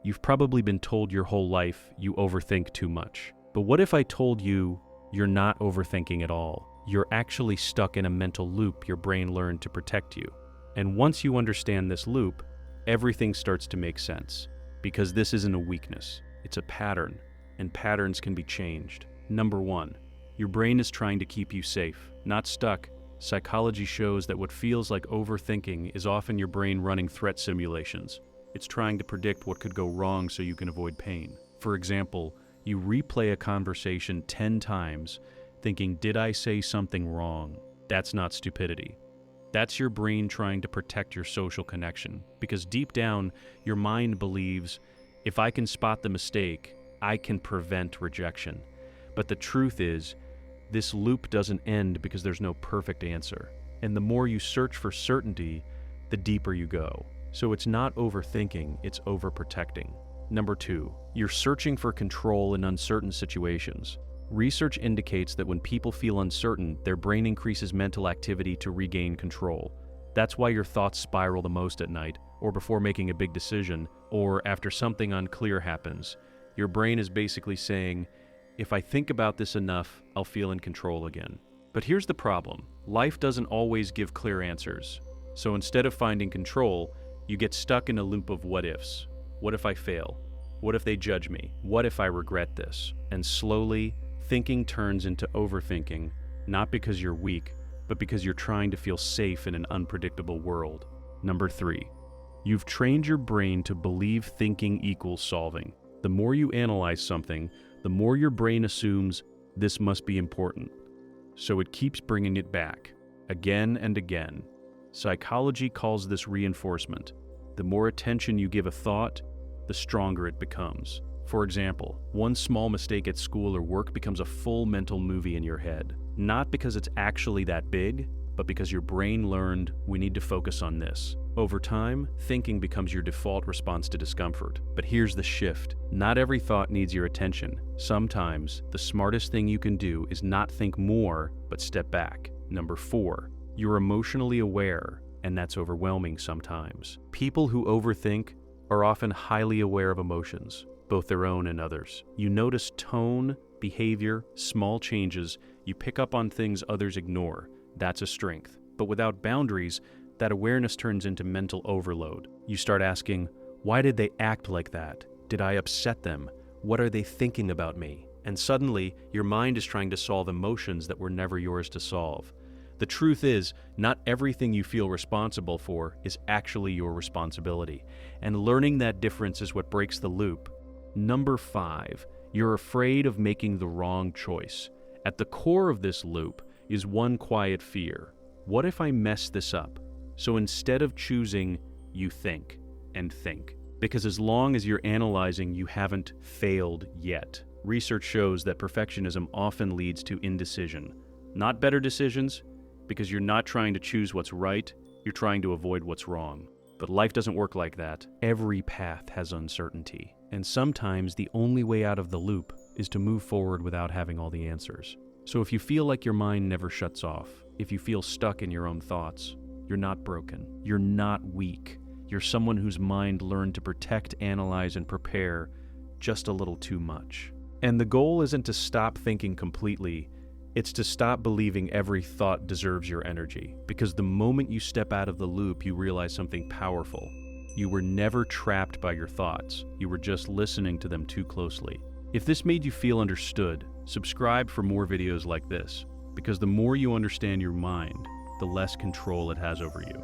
You've probably been told your whole life you overthink too much. But what if I told you you're not overthinking at all? You're actually stuck in a mental loop your brain learned to protect you. And once you understand this loop, everything starts to make sense. Because this isn't a weakness, it's a pattern, and patterns can be changed. Number 1, your brain is trying to keep you safe, not stuck. Psychology shows that what feels like overthinking is often your brain running threat simulations. It's trying to predict what could go wrong so you can avoid pain. For example, you replay a conversation 10 times, thinking, did I say something wrong? That's not stupidity. That's your brain trying to protect your social connection, because deep down, your mind believes, if I can spot the mistake, I can prevent rejection. But the truth is, this loop doesn't end because there's no perfect answer. And the more you search for certainty, the deeper you go. So it's not overthinking, it's overprotecting. Number 2, you're searching for control in uncertain situations. Research indicates that when people feel uncertain, their brain increases mental activity to regain control. That's why your thoughts spiral the most at night, or before making a big decision, or after something unclear happens. Your brain is basically saying, if I think about this enough, I'll feel in control again. But here's the problem. Life doesn't always give clear answers. So instead of finding control, you get stuck in a loop of what ifs. What if I fail? What if they judge me? What if I regret this? And slowly, thinking turns into overthinking, not because you're weak, but because you're trying to feel safe in an unpredictable world. Number 3, you've trained your brain to believe thinking equals solving. The more you analyze something, the more your brain assumes this must be important. So it keeps bringing it back, again and again. Psychology calls this reinforcement. The more attention you give a thought, the stronger it becomes. For example, one small mistake at school or work becomes a full mental movie in your head. Not because it's actually that big, but because your brain learned we need to focus on this. Over time, thinking becomes your default response to discomfort. But here's the shift. Not every thought needs your attention. Sometimes, the smartest thing you can do is not think more, but step back. Number 4, you're emotionally aware, and that's overwhelming sometimes. People who overthink are often highly aware of emotions, both their own and others. You notice tone, behavior, small changes. You pick up on things others ignore. That's a strength. But without boundaries, that awareness turns into mental overload. You start asking, why did they act like that? Did I upset them? What are they thinking about me? And suddenly, your mind is trying to solve emotions that were never yours to solve. The truth is, not everything you feel responsible for is actually your responsibility. And learning that difference is what breaks the loop. Number 5, you're afraid of making the wrong choice. At the core of this loop is one quiet fear. What if I mess this up? So instead of choosing, you think and think. Because as long as you're analyzing, you haven't failed yet. Research shows that perfectionism often leads to indecision. Not better decisions, because you're not trying to choose what's right, you're trying to avoid what's wrong. But life doesn't work like that. Every path has uncertainty. And sometimes the only way out of the loop is to move forward without having all the answers. So if you feel like your mind never shuts off, if you feel stuck in your own thoughts, you're not broken. You're not weak. You're someone whose mind learned to protect, analyze, and prepare just a little too much. And the goal isn't to stop thinking completely. It's to stop believing every thought deserves your energy. Because the moment you step out of the loop, you realize something powerful. You were never trapped by your thoughts. You were just listening to them too closely. If this made you feel understood, subscribe for more videos like this. Because the more you understand your mind, the less control it has over you.